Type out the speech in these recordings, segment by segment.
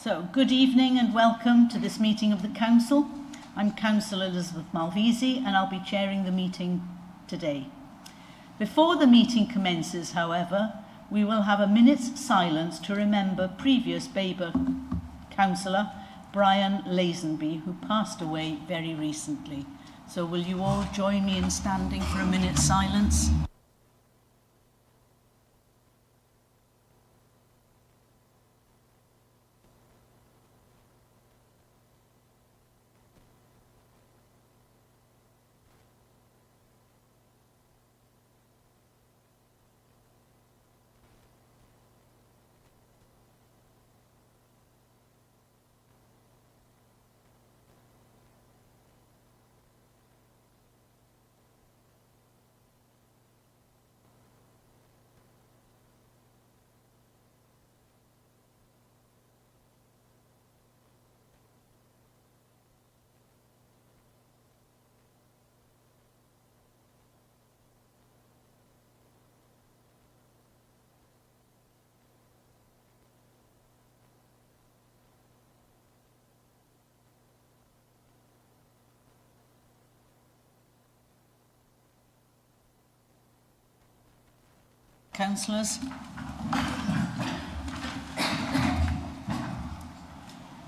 So, good evening and welcome to this meeting of the Council. I'm Councillor Elizabeth Malvisi and I'll be chairing the meeting today. Before the meeting commences, however, we will have a minute's silence to remember previous Babergh Councillor Brian Lazenby, who passed away very recently. So will you all join me in standing for a minute's silence? Councillors.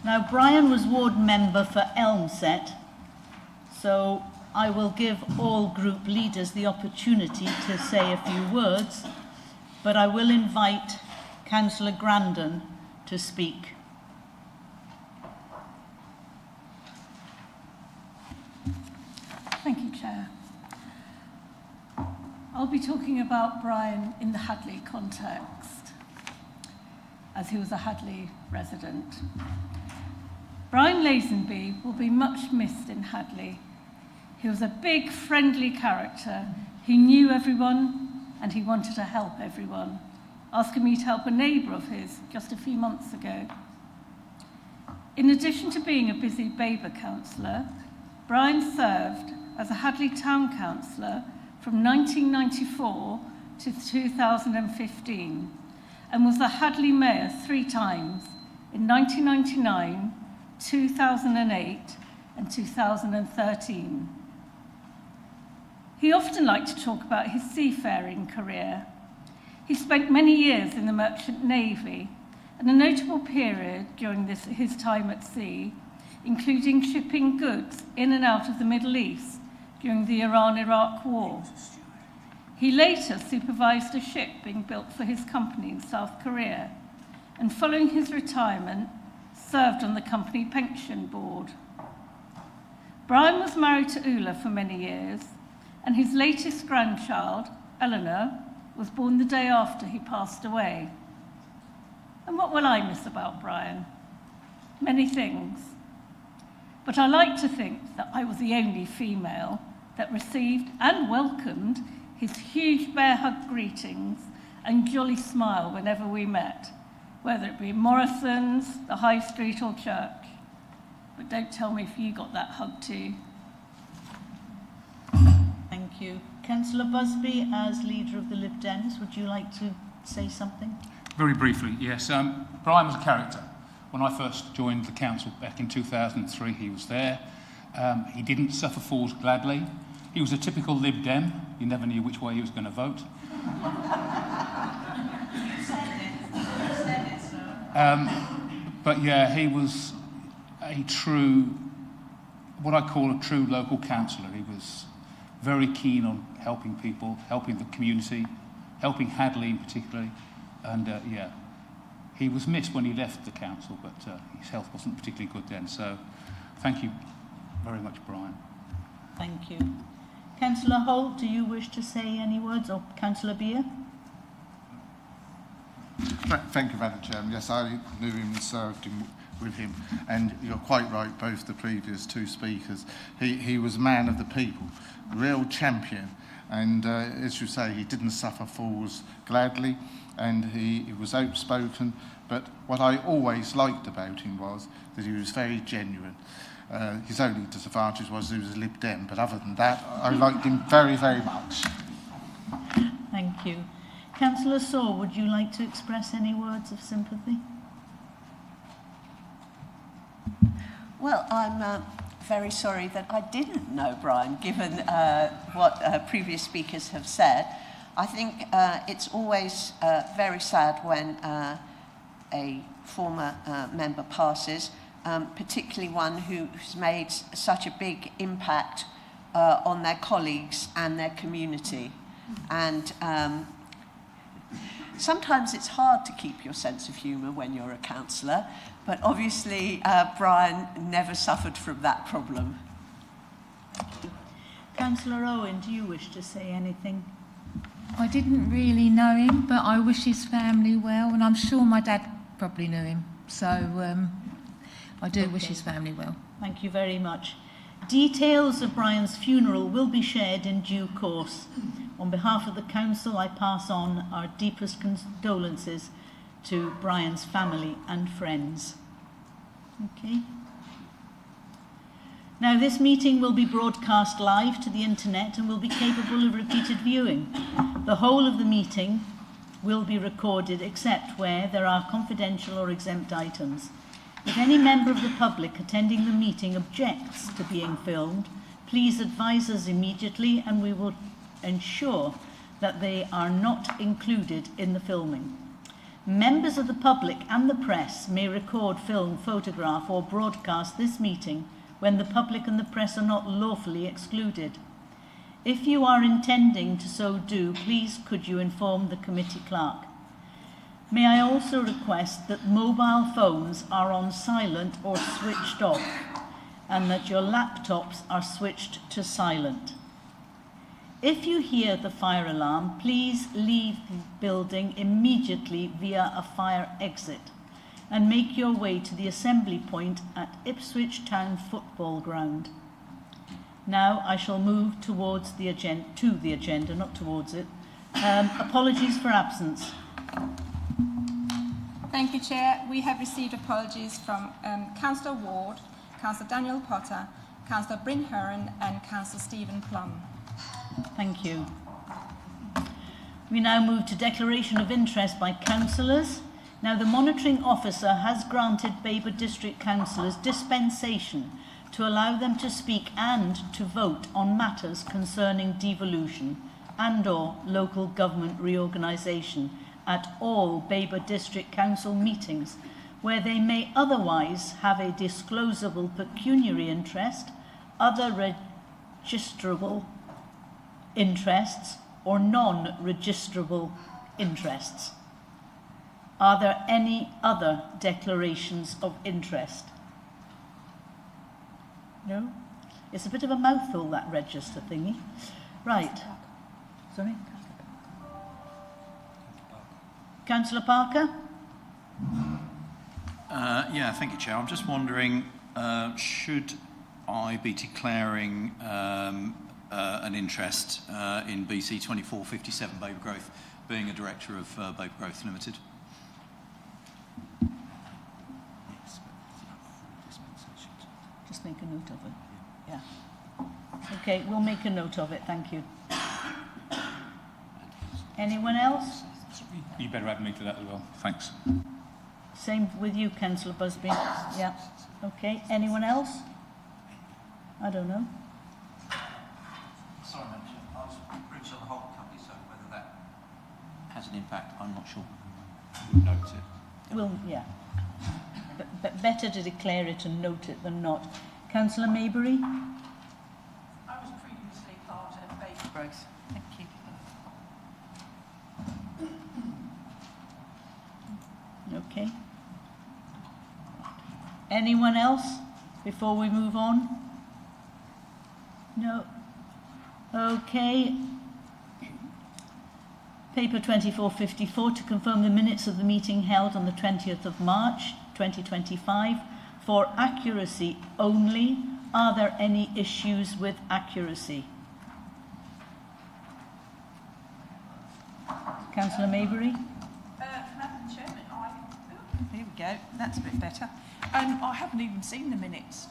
Now, Brian was ward member for Elmset, so I will give all group leaders the opportunity to say a few words, but I will invite Councillor Grandon to speak. Thank you, Chair. I'll be talking about Brian in the Hadley context, as he was a Hadley resident. Brian Lazenby will be much missed in Hadley. He was a big, friendly character. He knew everyone and he wanted to help everyone, asking me to help a neighbour of his just a few months ago. In addition to being a busy Babergh councillor, Brian served as a Hadley Town Councillor from 1994 to 2015 and was the Hadley Mayor 3 times in 1999, 2008 and 2013. He often liked to talk about his seafaring career. He spent many years in the Merchant Navy and a notable period during his time at sea, including shipping goods in and out of the Middle East during the Iran-Iraq War. He later supervised a ship being built for his company in South Korea, and following his retirement, served on the company pension board. Brian was married to Ula for many years, and his latest grandchild, Eleanor, was born the day after he passed away. And what will I miss about Brian? Many things. But I like to think that I was the only female that received and welcomed his huge bear hug greetings and jolly smile whenever we met, whether it be Morrison's, the High Street or church. But don't tell me if you got that hug too. Thank you. Councillor Busby, as leader of the Lib Dems, would you like to say something? Very briefly, yes. Brian was a character. When I first joined the council back in 2003, he was there. He didn't suffer fools gladly. He was a typical Lib Dem. You never knew which way he was going to vote. But yeah, he was a true, what I call a true local councillor. He was very keen on helping people, helping the community, helping Hadley in particular. And yeah, he was missed when he left the council, but his health wasn't particularly good then. So thank you very much, Brian. Thank you. Councillor Holt, do you wish to say any words, or Councillor Beer? Thank you, Madam Chairman. Yes, I knew him and served with him, and you're quite right, both the previous 2 speakers. He was a man of the people, a real champion, and as you say, he didn't suffer fools gladly, and he was outspoken, but what I always liked about him was that he was very genuine. His only disadvantage was he was a Lib Dem, but other than that, I liked him very, very much. Thank you. Councillor Saw, would you like to express any words of sympathy? Well, I'm very sorry that I didn't know Brian, given what previous speakers have said. I think it's always very sad when a former member passes, particularly one who's made such a big impact on their colleagues and their community. And sometimes it's hard to keep your sense of humour when you're a councillor, but obviously Brian never suffered from that problem. Councillor Owen, do you wish to say anything? I didn't really know him, but I wish his family well, and I'm sure my dad probably knew him, so I do wish his family well. Thank you very much. Details of Brian's funeral will be shared in due course. On behalf of the council, I pass on our deepest condolences to Brian's family and friends. Okay. Now, this meeting will be broadcast live to the internet and will be capable of repeated viewing. The whole of the meeting will be recorded except where there are confidential or exempt items. If any member of the public attending the meeting objects to being filmed, please advise us immediately and we will ensure that they are not included in the filming. Members of the public and the press may record, film, photograph or broadcast this meeting when the public and the press are not lawfully excluded. If you are intending to so do, please could you inform the committee clerk. May I also request that mobile phones are on silent or switched off and that your laptops are switched to silent. If you hear the fire alarm, please leave the building immediately via a fire exit and make your way to the assembly point at Ipswich Town Football Ground. Now I shall move towards the agenda, not towards it. Apologies for absence. Thank you, Chair. We have received apologies from Councillor Ward, Councillor Daniel Potter, Councillor Bryn Heron and Councillor Stephen Plum. Thank you. We now move to declaration of interest by councillors. Now, the monitoring officer has granted Babergh District Councillors dispensation to allow them to speak and to vote on matters concerning devolution and/or local government reorganisation at all Babergh District Council meetings where they may otherwise have a disclosable pecuniary interest, other registrable interests or non-registrable interests. Are there any other declarations of interest? No? It's a bit of a mouthful, that register thingy. Right. Sorry? Councillor Parker? Yeah, thank you, Chair. I'm just wondering, should I be declaring an interest in BC 2457 Babergh, being a director of Babergh Limited? Just make a note of it. Yeah. Okay, we'll make a note of it. Thank you. Anyone else? You better add me to that as well. Thanks. Same with you, Councillor Busby. Yeah. Okay. Anyone else? I don't know. Sorry, Madam Chair. I was British on the whole company, so whether that has an impact, I'm not sure. We'll note it. Well, yeah. But better to declare it and note it than not. Councillor Maybury? I was previously part of Babergh. Thank you. Okay. Anyone else before we move on? No. Okay. Paper 2454 to confirm the minutes of the meeting held on the 20th of March 2025 for accuracy only. Are there any issues with accuracy? Councillor Maybury? Madam Chairman, there we go, that's a bit better. I haven't even seen the minutes.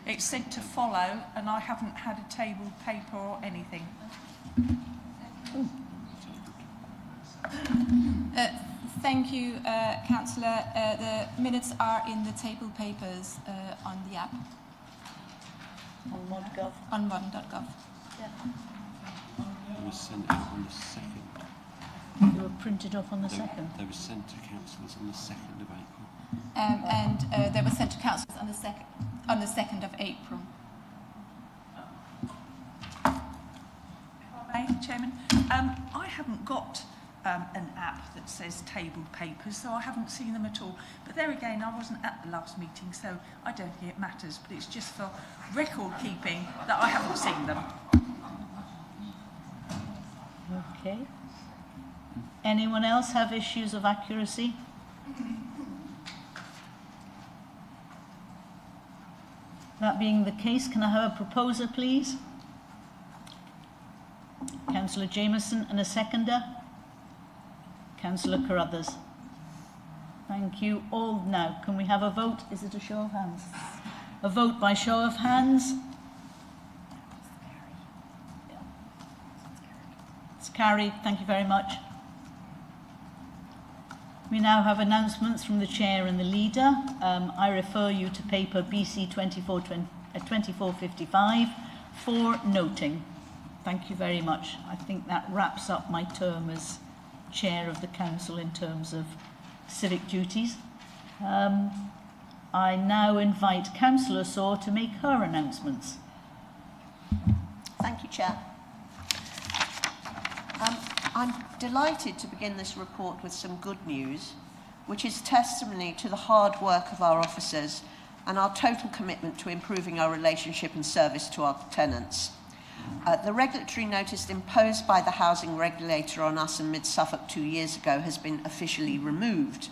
It's said to follow, and I haven't had a tabled paper or anything. Thank you, Councillor. The minutes are in the table papers on the app. On modgov. On modern.gov. Yeah. They were sent out on the 2nd. They were printed off on the 2nd. They were sent to councillors on the 2nd of April. And they were sent to councillors on the 2nd of April. Chairman, I haven't got an app that says tabled papers, so I haven't seen them at all. But there again, I wasn't at the last meeting, so I don't think it matters. But it's just for record keeping that I haven't seen them. Okay. Anyone else have issues of accuracy? That being the case, can I have a proposer, please? Councillor Jameson and a seconder. Councillor Carruthers. Thank you all. Now, can we have a vote? Is it a show of hands? A vote by show of hands. It's carried. Thank you very much. We now have announcements from the Chair and the Leader. I refer you to paper BC 2455 for noting. Thank you very much. I think that wraps up my term as Chair of the Council in terms of civic duties. I now invite Councillor Saw to make her announcements. Thank you, Chair. I'm delighted to begin this report with some good news, which is testimony to the hard work of our officers and our total commitment to improving our relationship and service to our tenants. The regulatory notice imposed by the housing regulator on us in mid-Suffolk 2 years ago has been officially removed.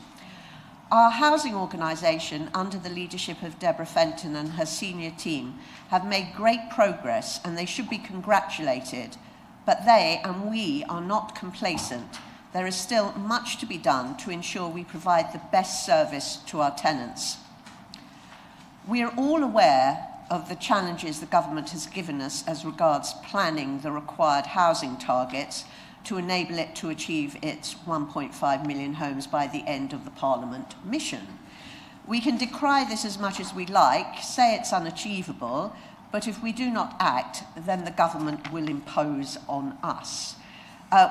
Our housing organisation, under the leadership of Deborah Fenton and her senior team, have made great progress and they should be congratulated. But they and we are not complacent. There is still much to be done to ensure we provide the best service to our tenants. We are all aware of the challenges the government has given us as regards planning the required housing targets to enable it to achieve its 1.5 million homes by the end of the Parliament mission. We can decry this as much as we like, say it's unachievable, but if we do not act, then the government will impose on us.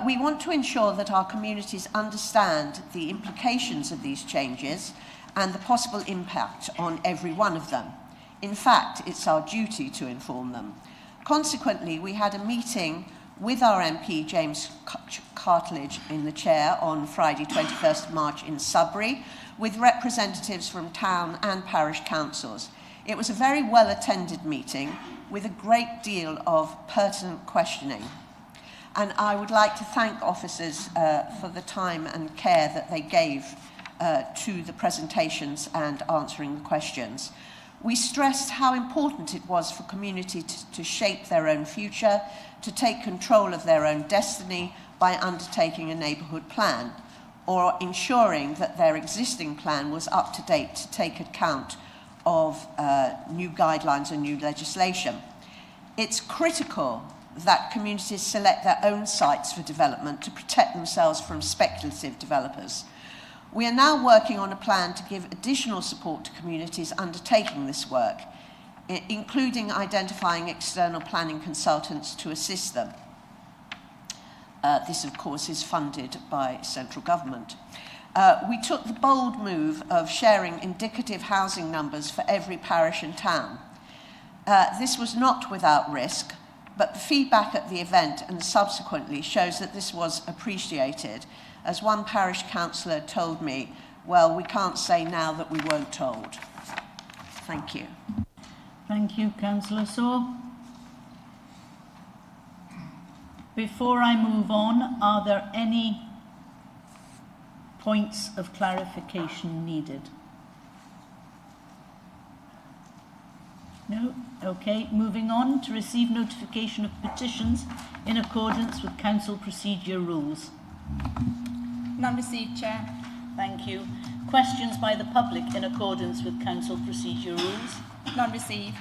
We want to ensure that our communities understand the implications of these changes and the possible impact on every one of them. In fact, it's our duty to inform them. Consequently, we had a meeting with our MP, James Cartledge, in the chair on Friday, 21st March in Sudbury, with representatives from town and parish councils. It was a very well-attended meeting with a great deal of pertinent questioning. And I would like to thank officers for the time and care that they gave to the presentations and answering the questions. We stressed how important it was for community to shape their own future, to take control of their own destiny by undertaking a neighbourhood plan, or ensuring that their existing plan was up to date to take account of new guidelines and new legislation. It's critical that communities select their own sites for development to protect themselves from speculative developers. We are now working on a plan to give additional support to communities undertaking this work, including identifying external planning consultants to assist them. This, of course, is funded by central government. We took the bold move of sharing indicative housing numbers for every parish and town. This was not without risk, but the feedback at the event and subsequently shows that this was appreciated. As one parish councillor told me, well, we can't say now that we weren't told. Thank you. Thank you, Councillor Saw. Before I move on, are there any points of clarification needed? No? Okay, moving on to receive notification of petitions in accordance with council procedure rules. None received, Chair. Thank you. Questions by the public in accordance with council procedure rules? None received.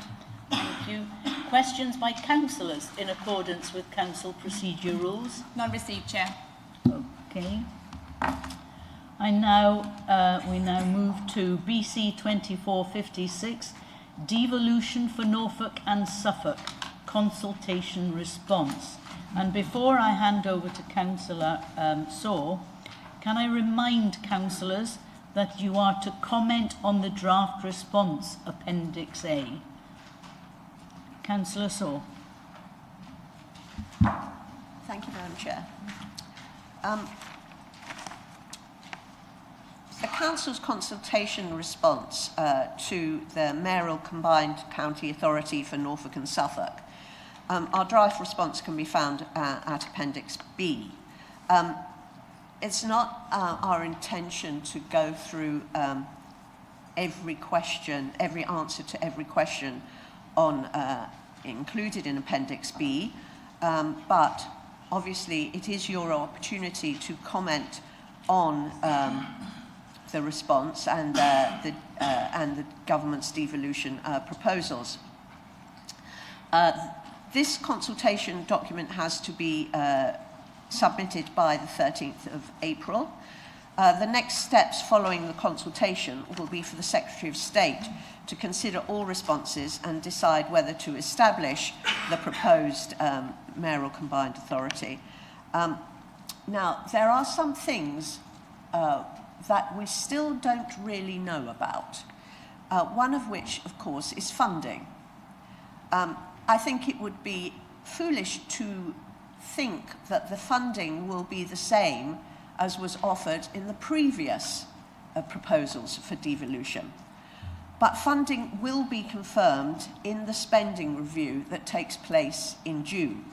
Thank you. Questions by councillors in accordance with council procedure rules? None received, Chair. Okay. we now move to BC 2456, Devolution for Norfolk and Suffolk, Consultation Response. And before I hand over to Councillor Saw, can I remind councillors that you are to comment on the draft response, Appendix A. Councillor Saw. Thank you, Madam Chair. The Council's consultation response to the Mayoral Combined County Authority for Norfolk and Suffolk, our draft response can be found at Appendix B. It's not our intention to go through every answer to every question included in Appendix B, but obviously it is your opportunity to comment on the response and the government's devolution proposals. This consultation document has to be submitted by the 13th of April. The next steps following the consultation will be for the Secretary of State to consider all responses and decide whether to establish the proposed Mayoral Combined Authority. Now, there are some things that we still don't really know about, one of which, of course, is funding. I think it would be foolish to think that the funding will be the same as was offered in the previous proposals for devolution. But funding will be confirmed in the spending review that takes place in June.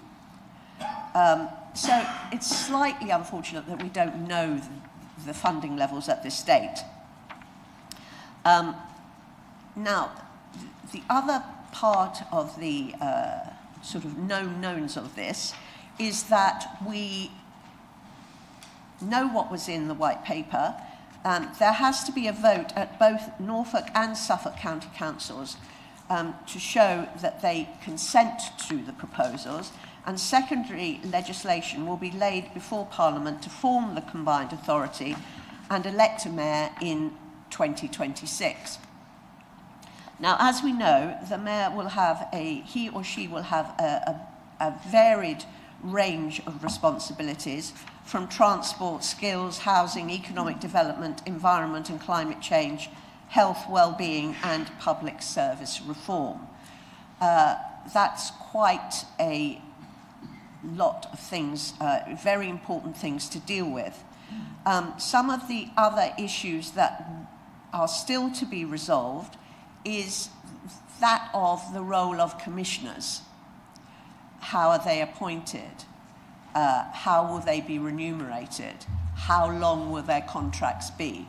So it's slightly unfortunate that we don't know the funding levels at this date. Now, the other part of the sort of known knowns of this is that we know what was in the white paper. There has to be a vote at both Norfolk and Suffolk County Councils to show that they consent to the proposals, and secondary legislation will be laid before Parliament to form the combined authority and elect a mayor in 2026. Now, as we know, the mayor will have he or she will have a varied range of responsibilities, from transport, skills, housing, economic development, environment and climate change, health, well-being and public service reform. That's quite a lot of things, very important things to deal with. Some of the other issues that are still to be resolved is that of the role of commissioners. How are they appointed? How will they be remunerated? How long will their contracts be?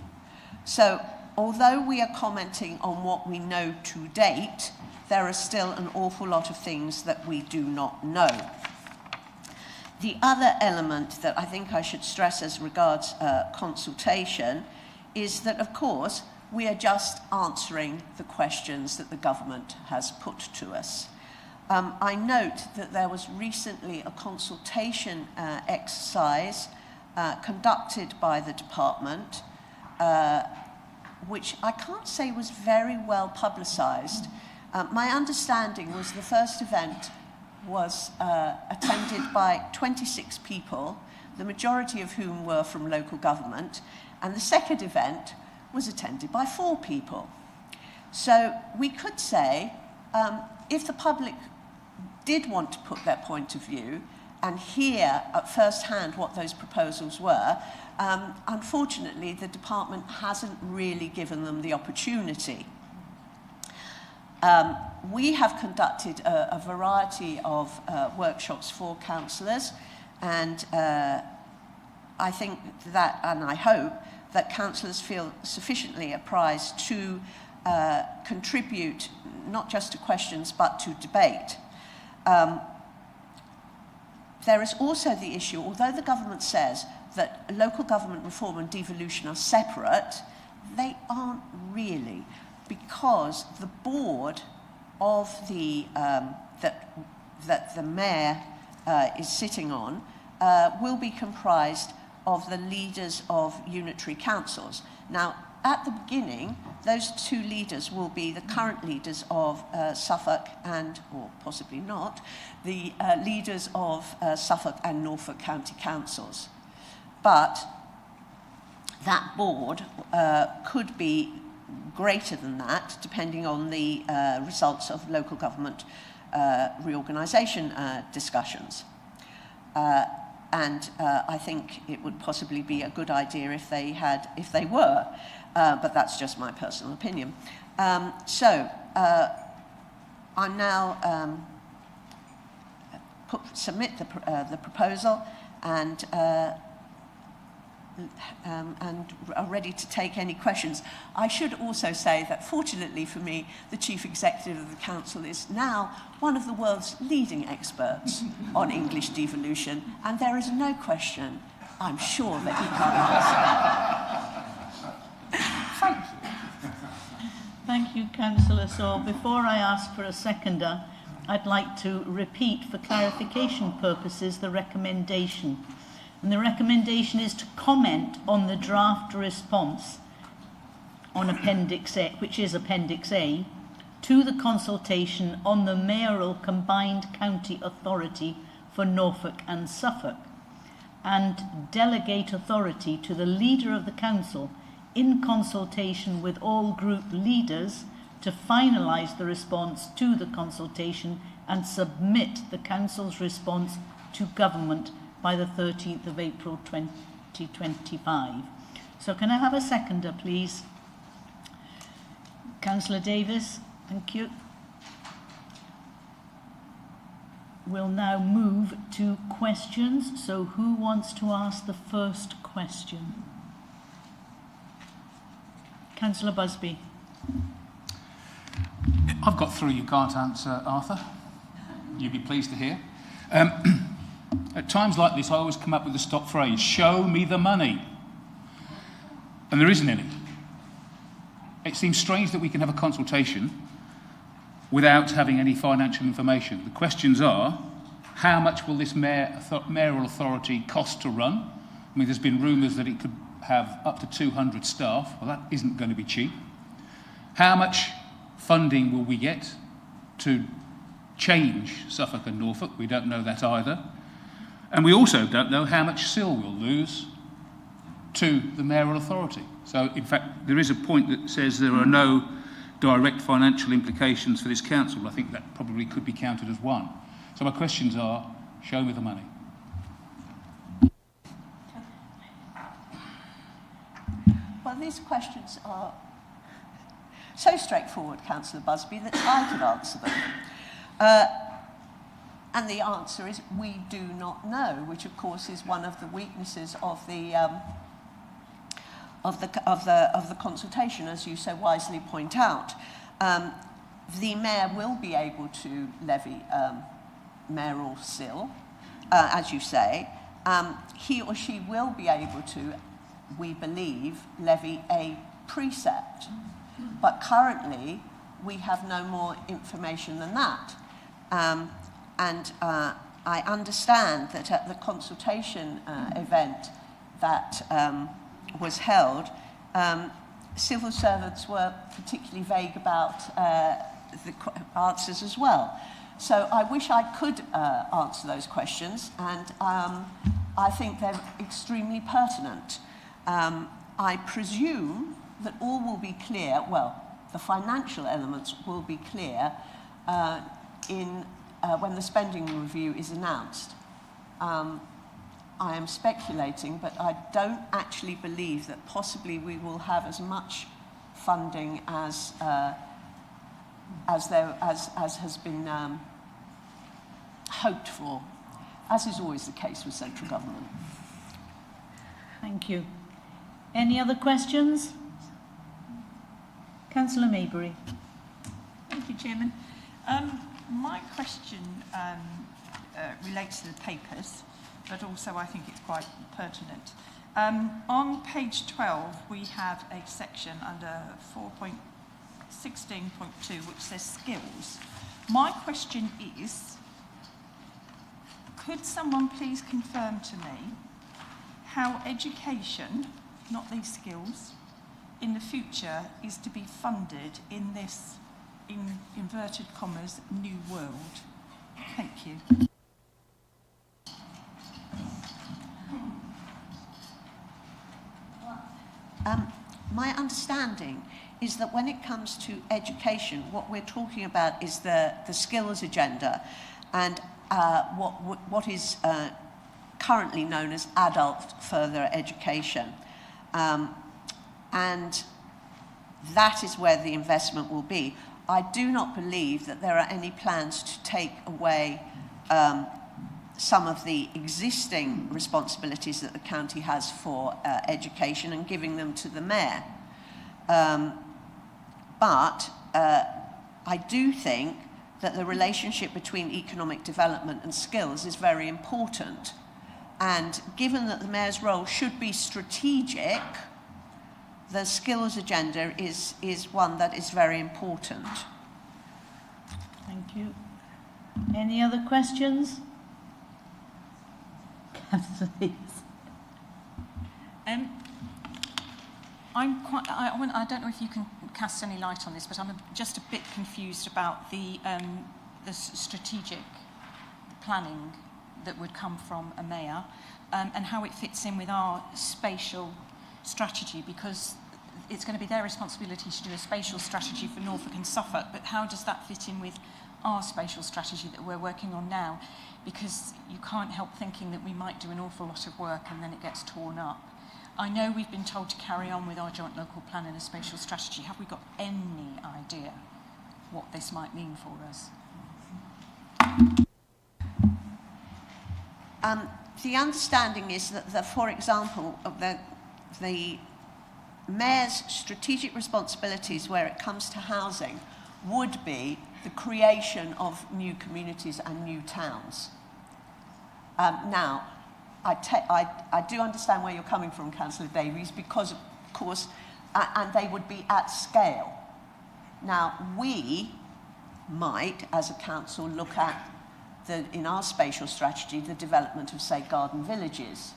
So, although we are commenting on what we know to date, there are still an awful lot of things that we do not know. The other element that I think I should stress as regards consultation is that, of course, we are just answering the questions that the government has put to us. I note that there was recently a consultation exercise conducted by the department, which I can't say was very well publicised. My understanding was the first event was attended by 26 people, the majority of whom were from local government, and the second event was attended by 4 people. So we could say, if the public did want to put their point of view and hear at first hand what those proposals were, unfortunately the department hasn't really given them the opportunity. We have conducted a variety of workshops for councillors, and I think that, and I hope, that councillors feel sufficiently apprised to contribute not just to questions but to debate. There is also the issue, although the government says that local government reform and devolution are separate, they aren't really, because the board of the that the mayor is sitting on will be comprised of the leaders of unitary councils. Now, at the beginning, those two leaders will be the current leaders of Suffolk and, or possibly not, the leaders of Suffolk and Norfolk county councils. But that board could be greater than that, depending on the results of local government reorganisation discussions. And I think it would possibly be a good idea if they were, but that's just my personal opinion. So I'm now submit the proposal and are ready to take any questions. I should also say that fortunately for me, the Chief Executive of the Council is now one of the world's leading experts on English devolution, and there is no question I'm sure that he can answer. Thank you. Thank you, Councillor Saw. Before I ask for a seconder, I'd like to repeat for clarification purposes the recommendation. And the recommendation is to comment on the draft response on Appendix A, which is Appendix A, to the consultation on the mayoral combined county authority for Norfolk and Suffolk, and delegate authority to the leader of the council in consultation with all group leaders to finalise the response to the consultation and submit the council's response to government by the 13th of April 2025. So can I have a seconder, please? Councillor Davis, thank you. We'll now move to questions. So who wants to ask the first question? Councillor Busby. I've got three you can't answer, Arthur. You'll be pleased to hear. At times like this, I always come up with the stock phrase, show me the money. And there isn't any. It seems strange that we can have a consultation without having any financial information. The questions are, how much will this mayoral authority cost to run? I mean, there's been rumours that it could have up to 200 staff. Well, that isn't going to be cheap. How much funding will we get to change Suffolk and Norfolk? We don't know that either. And we also don't know how much SIL we'll lose to the mayoral authority. So, in fact, there is a point that says there are no direct financial implications for this council. I think that probably could be counted as one. So my questions are, show me the money. Well, these questions are so straightforward, Councillor Busby, that I could answer them. And the answer is we do not know, which of course is one of the weaknesses of the consultation, as you so wisely point out. The mayor will be able to levy mayoral SIL, as you say. He or she will be able to, we believe, levy a precept. But currently, we have no more information than that. And I understand that at the consultation event that was held, civil servants were particularly vague about the answers as well. So I wish I could answer those questions, and I think they're extremely pertinent. I presume that all will be clear, well, the financial elements will be clear when the spending review is announced. I am speculating, but I don't actually believe that possibly we will have as much funding as has been hoped for, as is always the case with central government. Thank you. Any other questions? Councillor Maybury. Thank you, Chairman. My question relates to the papers, but also I think it's quite pertinent. On page 12, we have a section under 4.16.2 which says skills. My question is, could someone please confirm to me how education, not these skills, in the future is to be funded in this, in inverted commas, new world? Thank you. My understanding is that when it comes to education, what we're talking about is the skills agenda and what is currently known as adult further education. And that is where the investment will be. I do not believe that there are any plans to take away some of the existing responsibilities that the county has for education and giving them to the mayor. But I do think that the relationship between economic development and skills is very important. And given that the mayor's role should be strategic, the skills agenda is one that is very important. Thank you. Any other questions? Please. I don't know if you can cast any light on this, but I'm just a bit confused about the strategic planning that would come from a mayor and how it fits in with our spatial strategy, because it's going to be their responsibility to do a spatial strategy for Norfolk and Suffolk, but how does that fit in with our spatial strategy that we're working on now? Because you can't help thinking that we might do an awful lot of work and then it gets torn up. I know we've been told to carry on with our joint local plan and a spatial strategy. Have we got any idea what this might mean for us? The understanding is that for example, the mayor's strategic responsibilities where it comes to housing would be the creation of new communities and new towns. Now, I do understand where you're coming from, Councillor Davies, because, of course, and they would be at scale. Now, we might, as a council, look at, in our spatial strategy, the development of, say, garden villages.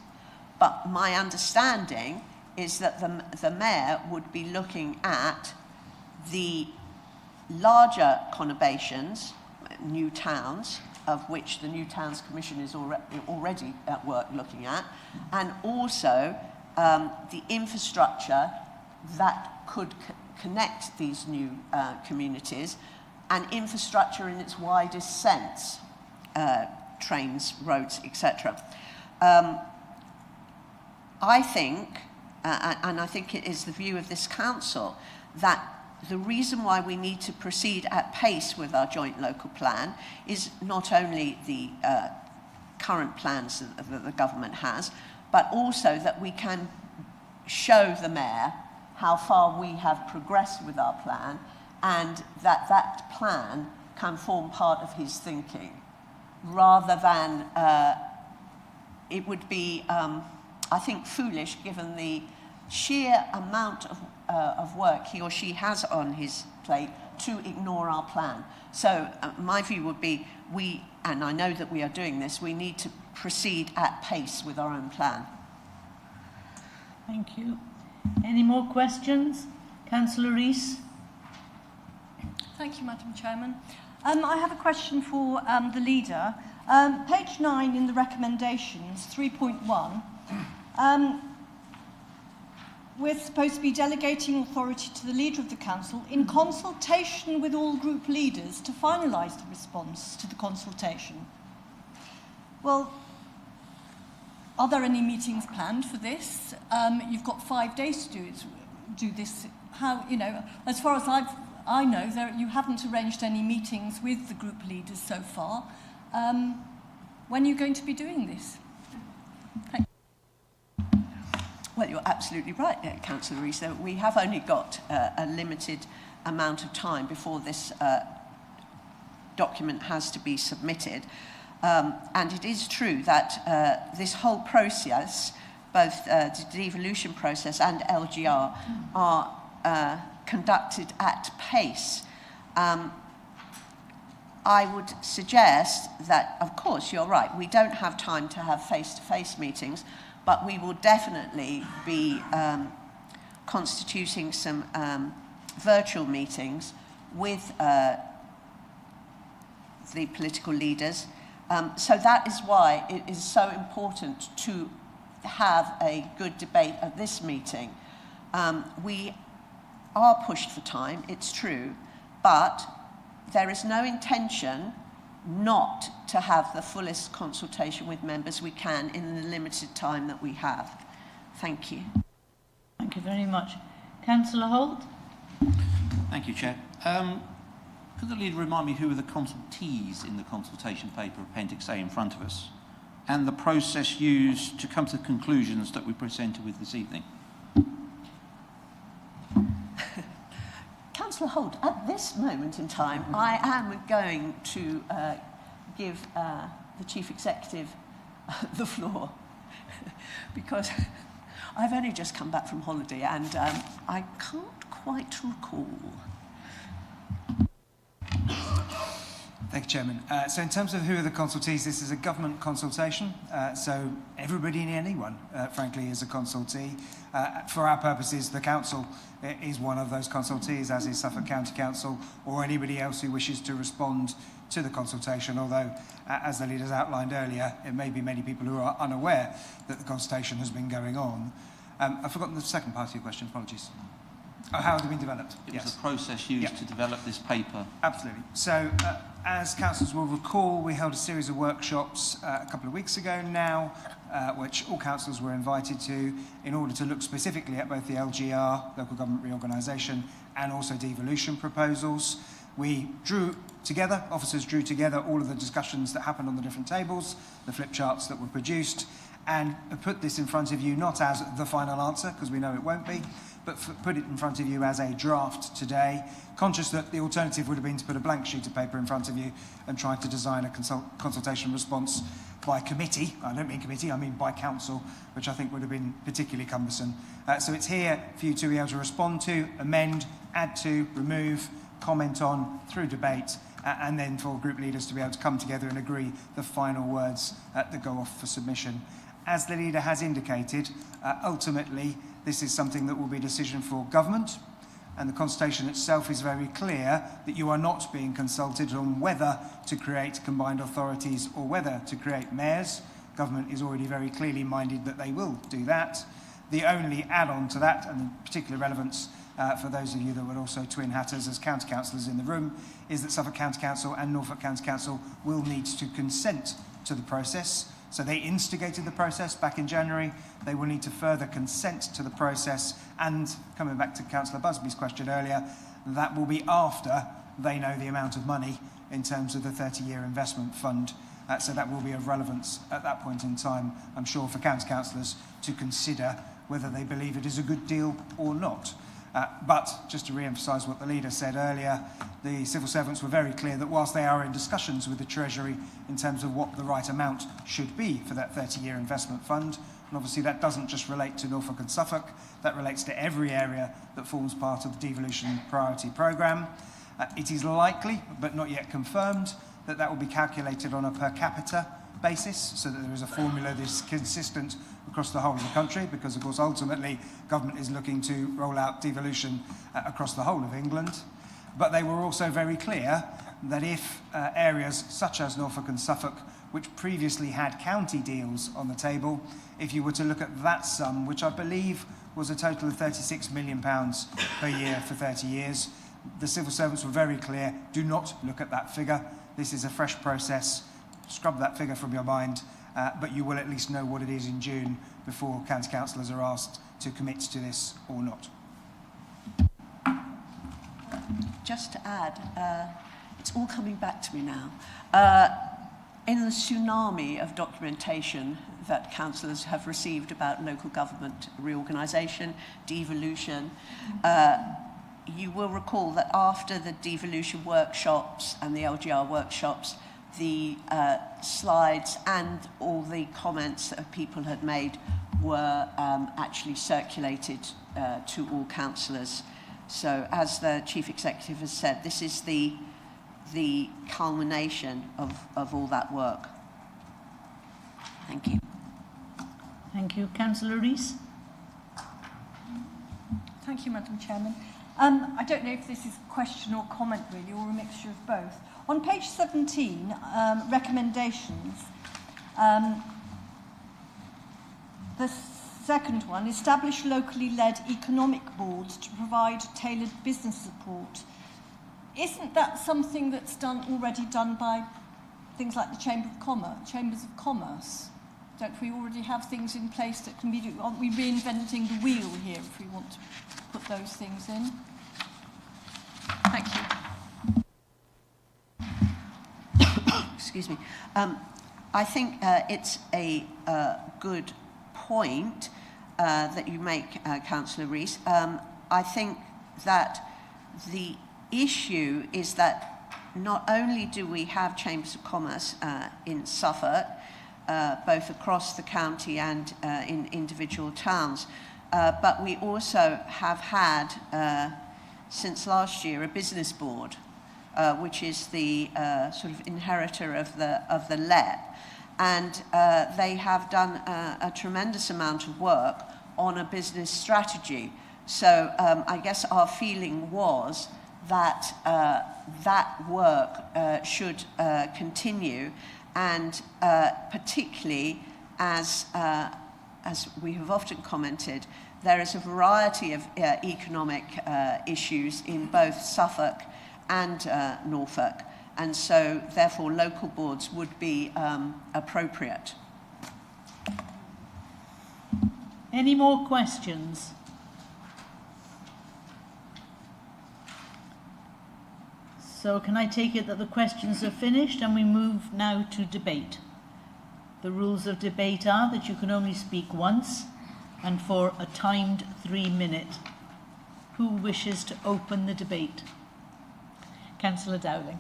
But my understanding is that the mayor would be looking at the larger conurbations, new towns, of which the New Towns Commission is already at work looking at, and also the infrastructure that could connect these new communities, and infrastructure in its widest sense, trains, roads, etc. I think, and I think it is the view of this council, that the reason why we need to proceed at pace with our joint local plan is not only the current plans that the government has, but also that we can show the mayor how far we have progressed with our plan, and that plan can form part of his thinking, rather than it would be, I think, foolish given the sheer amount of work he or she has on his plate to ignore our plan. So my view would be and I know that we are doing this, we need to proceed at pace with our own plan. Thank you. Any more questions? Councillor Rees. Thank you, Madam Chairman. I have a question for the leader. Page 9 in the recommendations, 3.1. We're supposed to be delegating authority to the leader of the council in consultation with all group leaders to finalise the response to the consultation. Well, are there any meetings planned for this? You've got 5 days to do this. How, you know, as far as I know, you haven't arranged any meetings with the group leaders so far. When are you going to be doing this? Thank you. Well, you're absolutely right, Councillor Rees. We have only got a limited amount of time before this document has to be submitted. And it is true that this whole process, both the devolution process and LGR, are conducted at pace. I would suggest that, of course, you're right, we don't have time to have face-to-face meetings, but we will definitely be constituting some virtual meetings with the political leaders. So that is why it is so important to have a good debate at this meeting. We are pushed for time, it's true, but there is no intention not to have the fullest consultation with members we can in the limited time that we have. Thank you. Thank you very much. Councillor Holt? Thank you, Chair. Could the leader remind me who are the consultees in the consultation paper Appendix A in front of us, and the process used to come to the conclusions that we presented with this evening? Councillor Holt, at this moment in time, I am going to give the Chief Executive the floor because I've only just come back from holiday and I can't quite recall. Thank you, Chairman. So in terms of who are the consultees, this is a government consultation. So everybody and anyone, frankly, is a consultee. For our purposes, the council is one of those consultees, as is Suffolk County Council, or anybody else who wishes to respond to the consultation, although, as the leaders outlined earlier, it may be many people who are unaware that the consultation has been going on. I've forgotten the second part of your question, apologies. Oh, how have they been developed? It was the process used to develop this paper. Absolutely. So, as councillors will recall, we held a series of workshops a couple of weeks ago now, which all councillors were invited to, in order to look specifically at both the LGR, local government reorganisation, and also devolution proposals. We drew together, officers drew together all of the discussions that happened on the different tables, the flip charts that were produced, and put this in front of you not as the final answer, because we know it won't be, but put it in front of you as a draft today, conscious that the alternative would have been to put a blank sheet of paper in front of you and try to design a consultation response by committee. I don't mean committee, I mean by council, which I think would have been particularly cumbersome. So it's here for you to be able to respond to, amend, add to, remove, comment on, through debate, and then for group leaders to be able to come together and agree the final words that go off for submission. As the leader has indicated, ultimately, this is something that will be a decision for government, and the consultation itself is very clear that you are not being consulted on whether to create combined authorities or whether to create mayors. Government is already very clearly minded that they will do that. The only add-on to that, and in particular relevance for those of you that were also twin hatters as county councillors in the room, is that Suffolk County Council and Norfolk County Council will need to consent to the process. So they instigated the process back in January. They will need to further consent to the process. And coming back to Councillor Busby's question earlier, that will be after they know the amount of money in terms of the 30-year investment fund. So that will be of relevance at that point in time, I'm sure, for county councillors to consider whether they believe it is a good deal or not. But just to re-emphasise what the leader said earlier, the civil servants were very clear that whilst they are in discussions with the Treasury in terms of what the right amount should be for that 30-year investment fund, and obviously that doesn't just relate to Norfolk and Suffolk, that relates to every area that forms part of the Devolution Priority Programme. It is likely, but not yet confirmed, that that will be calculated on a per capita basis, so that there is a formula that is consistent across the whole of the country, because of course ultimately government is looking to roll out devolution across the whole of England. But they were also very clear that if areas such as Norfolk and Suffolk, which previously had county deals on the table, if you were to look at that sum, which I believe was a total of £36 million per year for 30 years, the civil servants were very clear, do not look at that figure. This is a fresh process. Scrub that figure from your mind, but you will at least know what it is in June before county councillors are asked to commit to this or not. Just to add, it's all coming back to me now. In the tsunami of documentation that councillors have received about local government reorganisation, devolution, you will recall that after the devolution workshops and the LGR workshops, the slides and all the comments that people had made were actually circulated to all councillors. So as the Chief Executive has said, this is the culmination of all that work. Thank you. Thank you. Councillor Rees. Thank you, Madam Chairman. I don't know if this is a question or comment really, or a mixture of both. On page 17, recommendations, the second one, establish locally led economic boards to provide tailored business support. Isn't that something that's already done by things like the Chambers of Commerce? Don't we already have things in place that can be do? Aren't we reinventing the wheel here if we want to put those things in? Thank you. Excuse me. I think it's a good point that you make, Councillor Rees. I think that the issue is that not only do we have Chambers of Commerce in Suffolk, both across the county and in individual towns, but we also have had, since last year, a business board, which is the sort of inheritor of the LEP, and they have done a tremendous amount of work on a business strategy. So I guess our feeling was that that work should continue, and particularly as we have often commented, there is a variety of economic issues in both Suffolk and Norfolk, and so therefore local boards would be appropriate. Any more questions? So can I take it that the questions are finished and we move now to debate? The rules of debate are that you can only speak once and for a timed 3 minutes. Who wishes to open the debate? Councillor Dowling.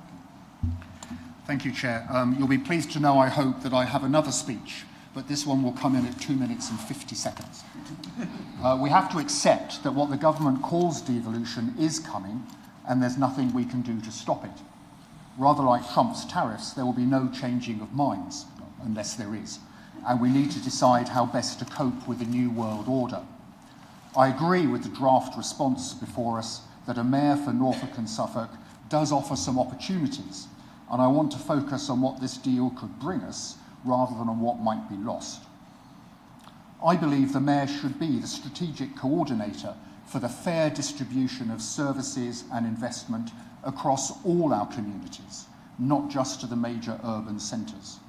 Thank you, Chair. You'll be pleased to know, I hope, that I have another speech, but this one will come in at 2 minutes and 50 seconds. We have to accept that what the government calls devolution is coming, and there's nothing we can do to stop it. Rather like Trump's tariffs, there will be no changing of minds, unless there is, and we need to decide how best to cope with the new world order. I agree with the draft response before us that a mayor for Norfolk and Suffolk does offer some opportunities, and I want to focus on what this deal could bring us rather than on what might be lost. I believe the mayor should be the strategic coordinator for the fair distribution of services and investment across all our communities, not just to the major urban centres.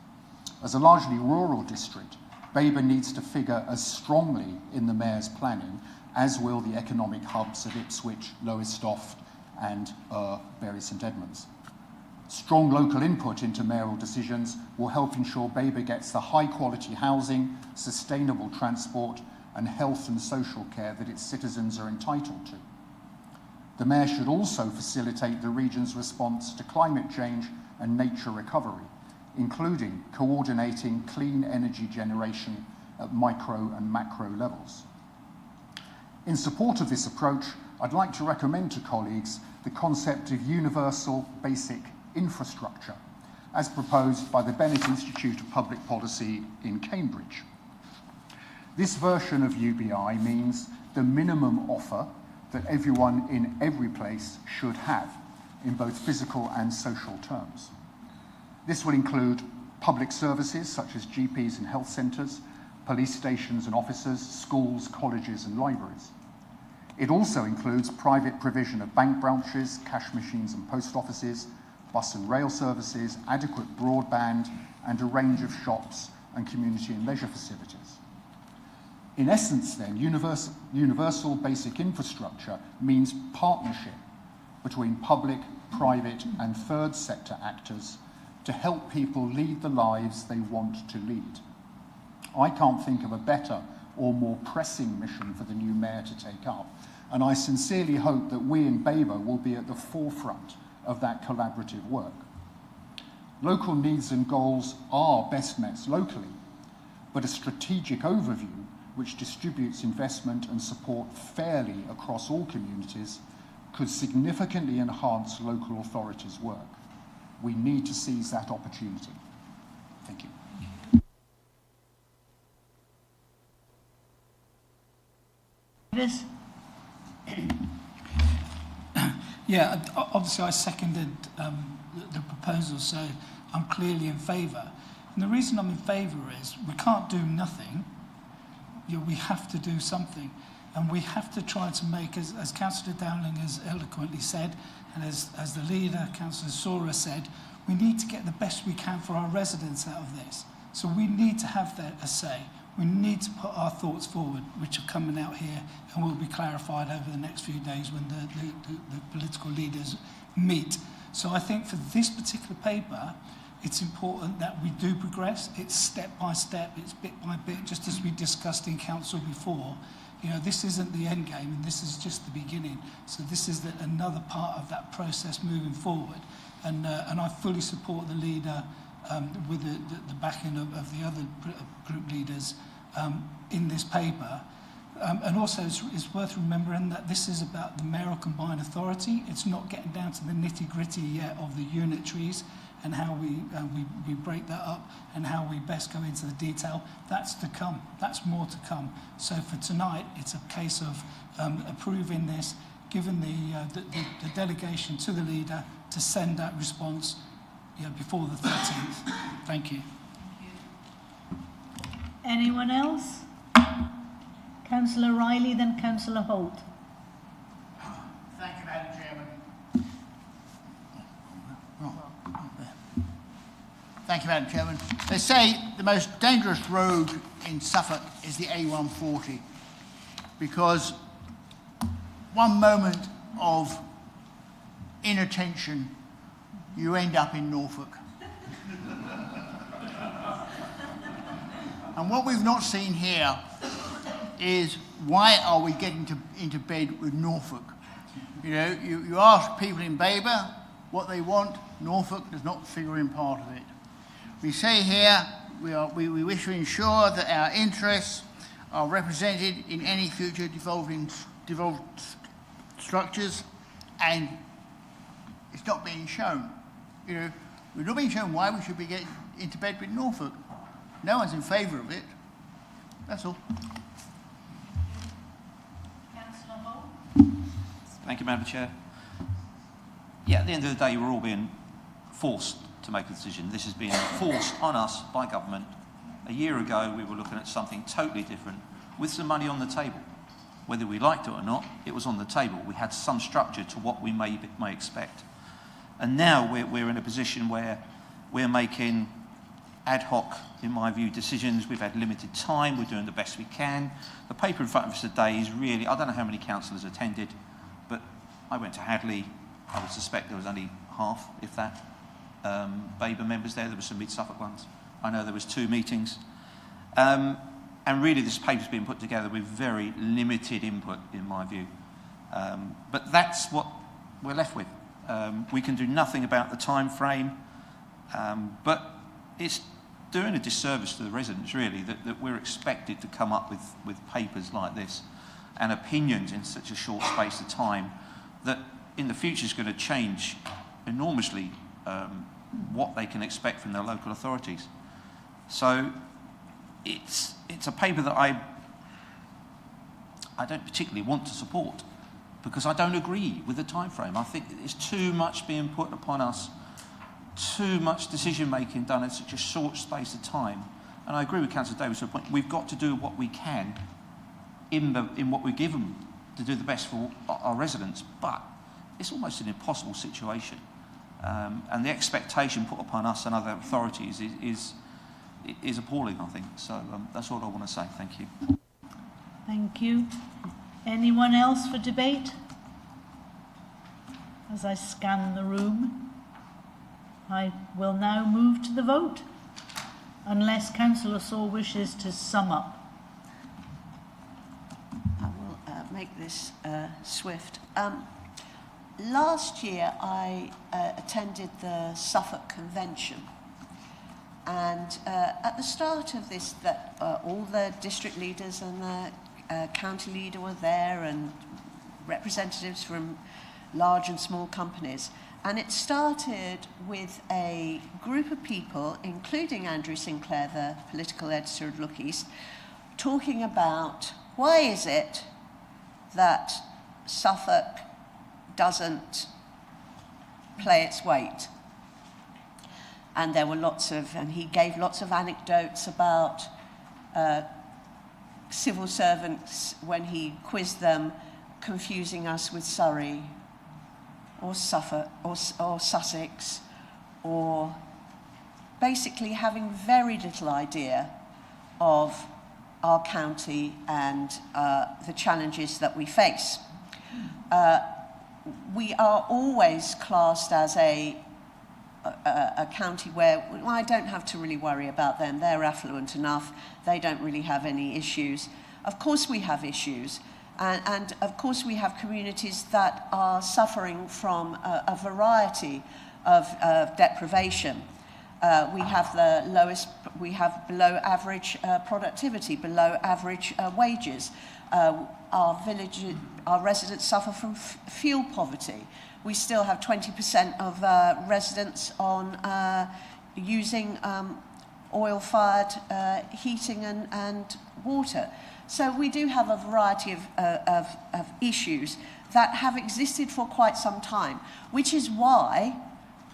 As a largely rural district, Babergh needs to figure as strongly in the mayor's planning as will the economic hubs of Ipswich, Lowestoft and Bury St Edmunds. Strong local input into mayoral decisions will help ensure Babergh gets the high quality housing, sustainable transport and health and social care that its citizens are entitled to. The mayor should also facilitate the region's response to climate change and nature recovery, including coordinating clean energy generation at micro and macro levels. In support of this approach, I'd like to recommend to colleagues the concept of universal basic infrastructure, as proposed by the Bennett Institute of Public Policy in Cambridge. This version of UBI means the minimum offer that everyone in every place should have, in both physical and social terms. This will include public services such as GPs and health centres, police stations and offices, schools, colleges and libraries. It also includes private provision of bank branches, cash machines and post offices, bus and rail services, adequate broadband and a range of shops and community and leisure facilities. In essence then, universal basic infrastructure means partnership between public, private and third sector actors to help people lead the lives they want to lead. I can't think of a better or more pressing mission for the new mayor to take up, and I sincerely hope that we in Babergh will be at the forefront of that collaborative work. Local needs and goals are best met locally, but a strategic overview which distributes investment and support fairly across all communities could significantly enhance local authorities' work. We need to seize that opportunity. Thank you. Davis? Yeah, obviously I seconded the proposal, so I'm clearly in favour. And the reason I'm in favour is we can't do nothing. You know, we have to do something. And we have to try to make, as Councillor Dowling has eloquently said, and as the leader, Councillor Sora, said, we need to get the best we can for our residents out of this. So we need to have a say. We need to put our thoughts forward, which are coming out here and will be clarified over the next few days when the political leaders meet. So I think for this particular paper, it's important that we do progress. It's step by step, it's bit by bit, just as we discussed in council before. You know, this isn't the end game, and this is just the beginning. So this is another part of that process moving forward. And I fully support the leader with the backing of the other group leaders in this paper. And also it's worth remembering that this is about the mayoral combined authority. It's not getting down to the nitty-gritty yet of the unitaries and how we break that up and how we best go into the detail. That's to come. That's more to come. So for tonight, it's a case of approving this, giving the delegation to the leader to send that response before the 13th. Thank you. Anyone else? Councillor Riley, then Councillor Holt. Thank you, Madam Chairman. Thank you, Madam Chairman. They say the most dangerous road in Suffolk is the A140 because one moment of inattention, you end up in Norfolk. And what we've not seen here is why are we getting into bed with Norfolk? You know, you ask people in Babergh what they want, Norfolk does not figure in part of it. We say here we wish to ensure that our interests are represented in any future devolved structures, and it's not being shown. You know, we're not being shown why we should be getting into bed with Norfolk. No one's in favour of it. That's all. Thank you, Madam Chair. Yeah, at the end of the day, we're all being forced to make a decision. This is being forced on us by government. A year ago, we were looking at something totally different with some money on the table. Whether we liked it or not, it was on the table. We had some structure to what we may expect. And now we're in a position where we're making ad hoc, in my view, decisions. We've had limited time. We're doing the best we can. The paper in front of us today is really, I don't know how many councillors attended, but I went to Hadley. I would suspect there was only half, if that, Babergh members there. There were some mid-Suffolk ones. I know there was 2 meetings. And really this paper's been put together with very limited input, in my view. But that's what we're left with. We can do nothing about the time frame, but it's doing a disservice to the residents, really, that we're expected to come up with papers like this and opinions in such a short space of time that in the future is going to change enormously what they can expect from their local authorities. So it's a paper that I don't particularly want to support because I don't agree with the time frame. I think there's too much being put upon us, too much decision making done in such a short space of time. And I agree with Councillor Davis to a point. We've got to do what we can in what we're given to do the best for our residents, but it's almost an impossible situation. And the expectation put upon us and other authorities is appalling, I think. So that's all I want to say. Thank you. Thank you. Anyone else for debate? As I scan the room, I will now move to the vote, unless Councillor Saw wishes to sum up. I will make this swift. Last year I attended the Suffolk Convention, and at the start of this all the district leaders and the county leader were there and representatives from large and small companies. And it started with a group of people, including Andrew Sinclair, the political editor of Look East, talking about why is it that Suffolk doesn't play its weight. And there were and he gave lots of anecdotes about civil servants when he quizzed them, confusing us with Surrey or Suffolk or Sussex, or basically having very little idea of our county and the challenges that we face. We are always classed as a county where, well, I don't have to really worry about them. They're affluent enough. They don't really have any issues. Of course we have issues. And of course we have communities that are suffering from a variety of deprivation. We have below average productivity, below average wages. Our residents suffer from fuel poverty. We still have 20% of residents on using oil-fired heating and water. So we do have a variety of issues that have existed for quite some time, which is why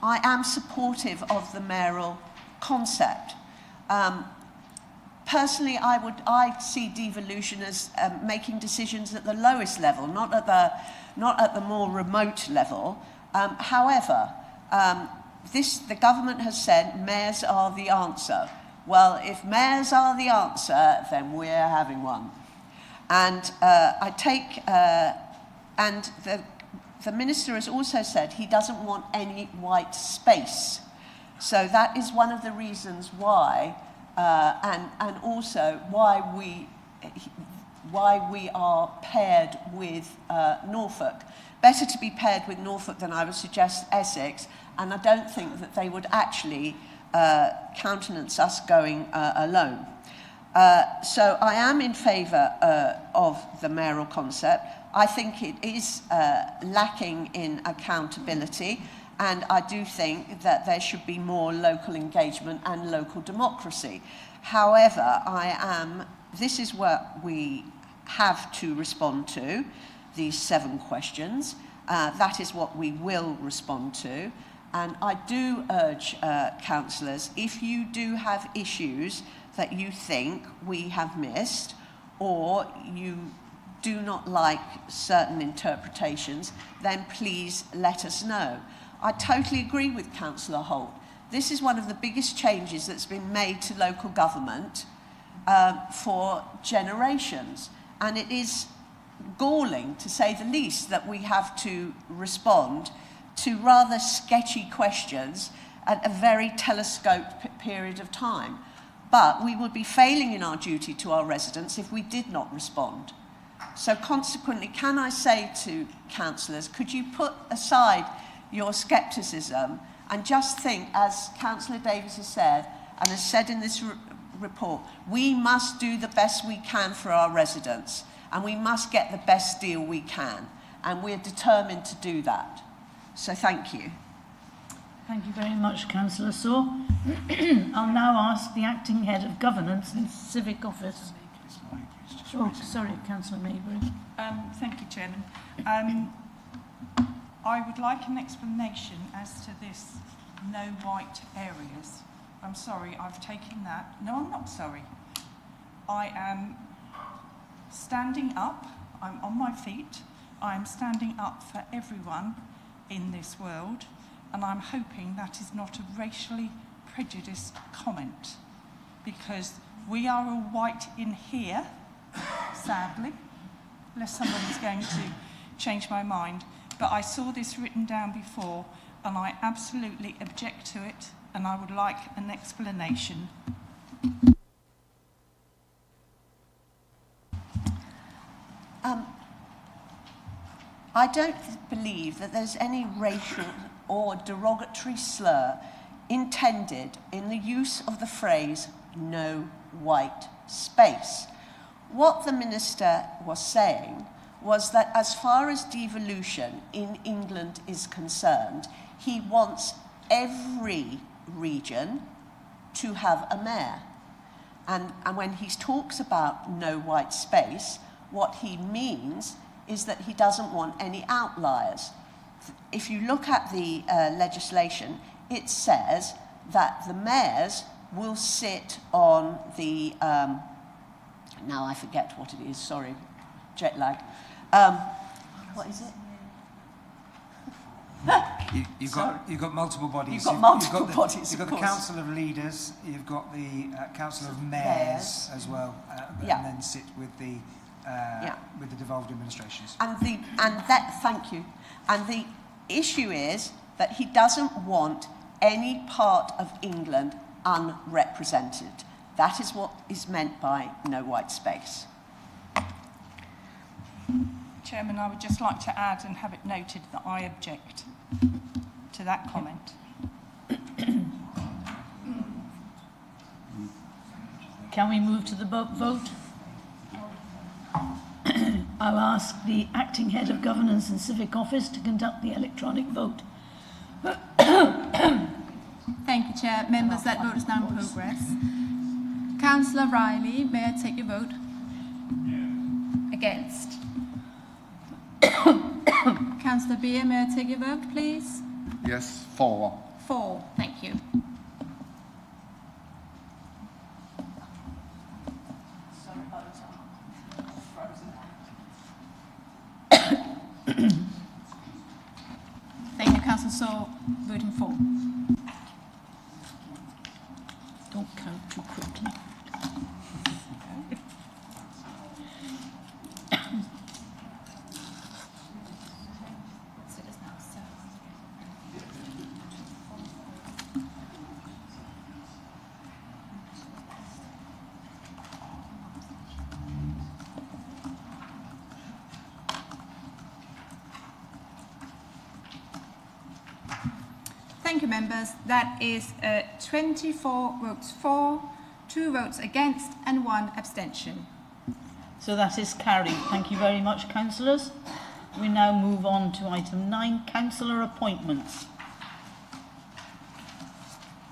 I am supportive of the mayoral concept. Personally, I see devolution as making decisions at the lowest level, not at the more remote level. However, the government has said mayors are the answer. Well, if mayors are the answer, then we're having one. And the minister has also said he doesn't want any white space. So that is one of the reasons why, and also why we are paired with Norfolk. Better to be paired with Norfolk than, I would suggest, Essex, and I don't think that they would actually countenance us going alone. So I am in favour of the mayoral concept. I think it is lacking in accountability, and I do think that there should be more local engagement and local democracy. However, this is what we have to respond to, these 7 questions. That is what we will respond to. And I do urge councillors, if you do have issues that you think we have missed, or you do not like certain interpretations, then please let us know. I totally agree with Councillor Holt. This is one of the biggest changes that's been made to local government for generations. And it is galling, to say the least, that we have to respond to rather sketchy questions at a very telescoped period of time. But we would be failing in our duty to our residents if we did not respond. So consequently, can I say to councillors, could you put aside your scepticism and just think, as Councillor Davies has said, and has said in this report, we must do the best we can for our residents, and we must get the best deal we can, and we're determined to do that. So thank you. Thank you very much, Councillor Saw. I'll now ask the Acting Head of Governance and Civic Office. Oh, sorry, Councillor Maybury. Thank you, Chairman. I would like an explanation as to this no white areas. I'm sorry, I've taken that. No, I'm not sorry. I am standing up. I'm on my feet. I am standing up for everyone in this world, and I'm hoping that is not a racially prejudiced comment, because we are all white in here, sadly, unless somebody's going to change my mind. But I saw this written down before, and I absolutely object to it, and I would like an explanation. I don't believe that there's any racial or derogatory slur intended in the use of the phrase no white space. What the minister was saying was that as far as devolution in England is concerned, he wants every region to have a mayor. And when he talks about no white space, what he means is that he doesn't want any outliers. If you look at the legislation, it says that the mayors will sit on the, now I forget what it is, sorry, jet lag. What is it? You've got multiple bodies. You've got multiple bodies. You've got the Council of Leaders. You've got the Council of Mayors as well, and then sit with the devolved administrations. Thank you. And the issue is that he doesn't want any part of England unrepresented. That is what is meant by no white space. Chairman, I would just like to add and have it noted that I object to that comment. Can we move to the vote? I'll ask the Acting Head of Governance and Civic Office to conduct the electronic vote. Thank you, Chair. Members, that vote is now in progress. Councillor Riley, may I take your vote? Against. Councillor Beer, may I take your vote, please? Yes, 4. 4. Thank you. Thank you, Councillor Saw, voting for. Don't count too quickly. Thank you, members. That is 24 votes for, 2 votes against and 1 abstention. So that is carried. Thank you very much, councillors. We now move on to item 9, councillor appointments.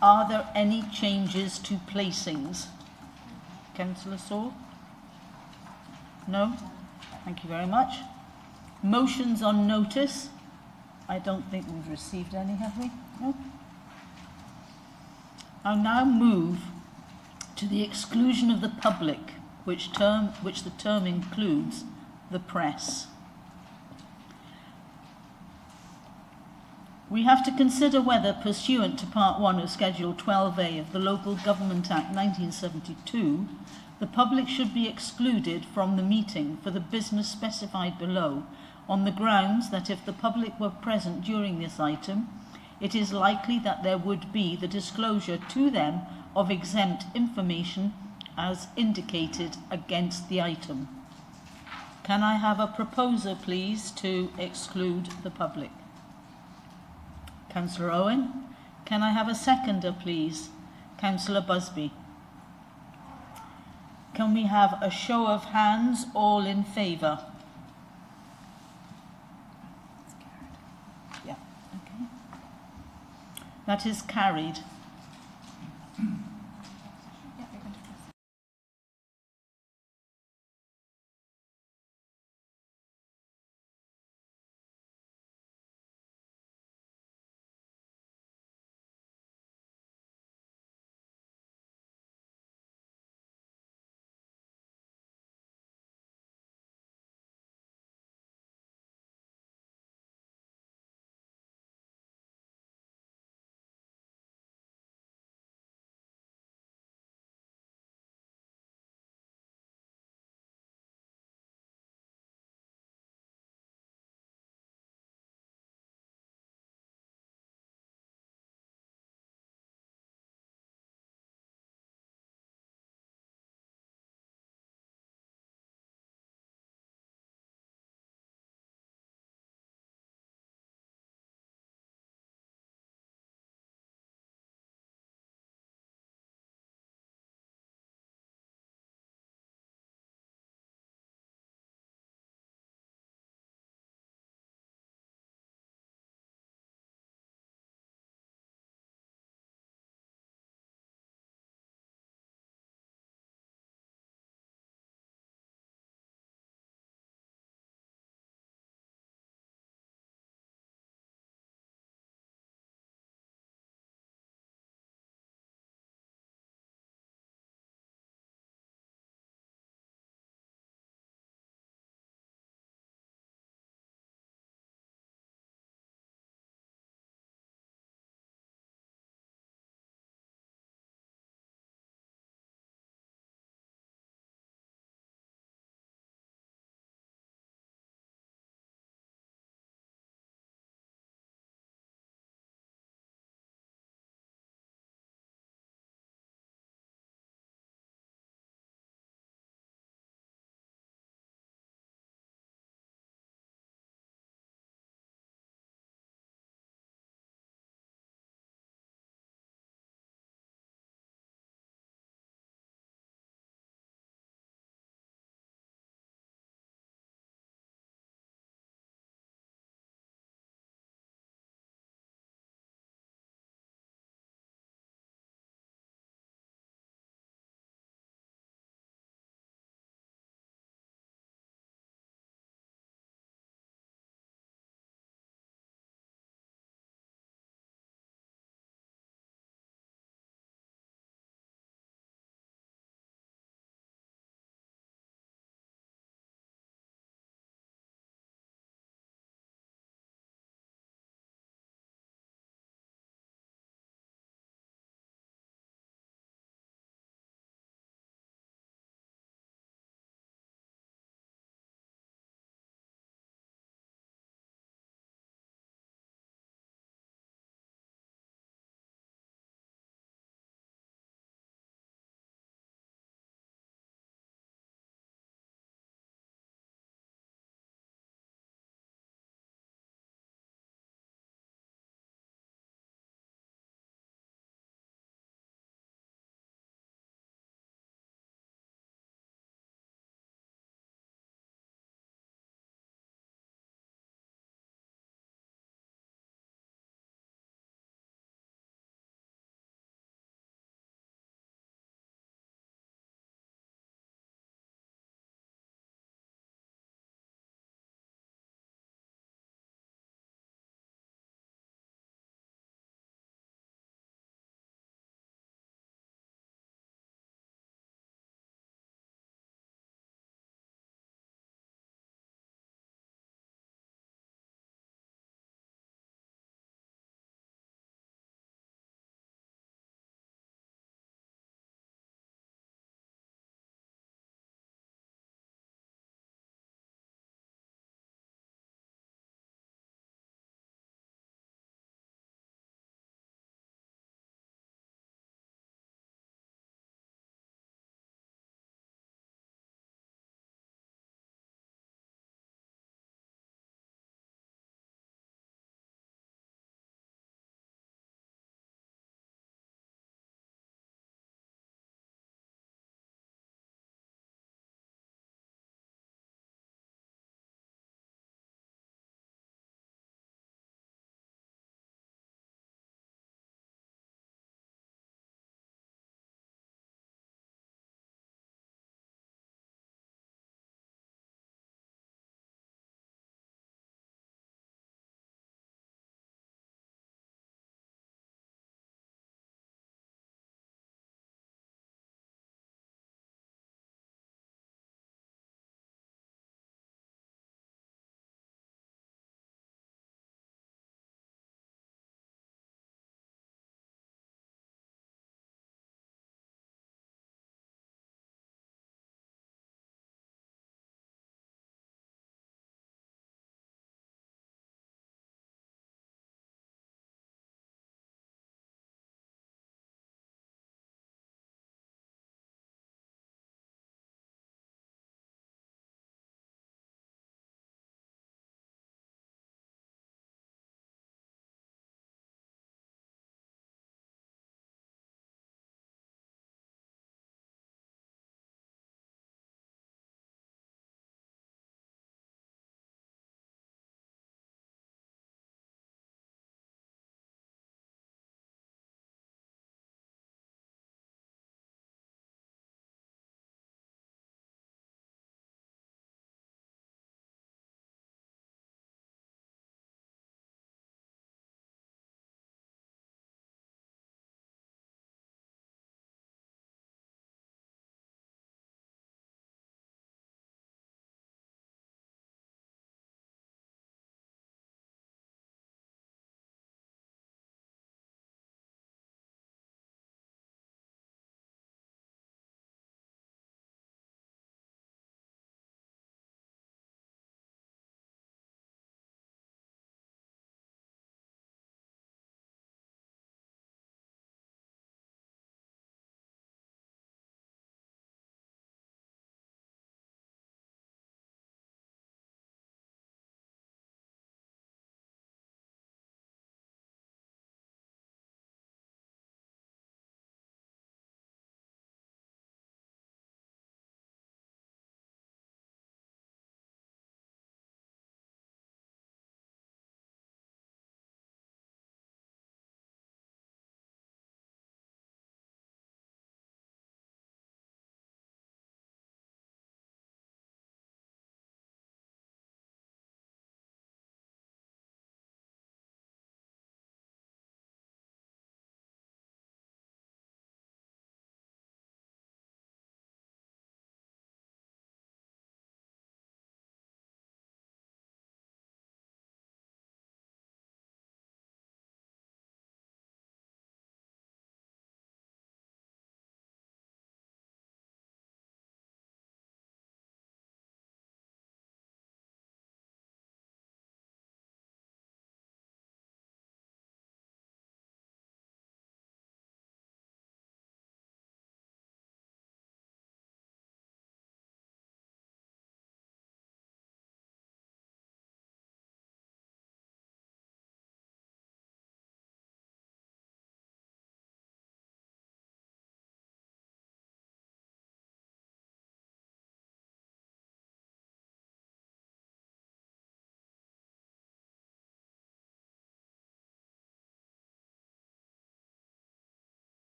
Are there any changes to placings? Councillor Saw? No? Thank you very much. Motions on notice? I don't think we've received any, have we? No? I'll now move to the exclusion of the public, which the term includes the press. We have to consider whether, pursuant to Part 1 of Schedule 12A of the Local Government Act 1972, the public should be excluded from the meeting for the business specified below, on the grounds that if the public were present during this item, it is likely that there would be the disclosure to them of exempt information as indicated against the item. Can I have a proposer, please, to exclude the public? Councillor Owen. Can I have a seconder, please? Councillor Busby. Can we have a show of hands, all in favour? Yeah, okay. That is carried.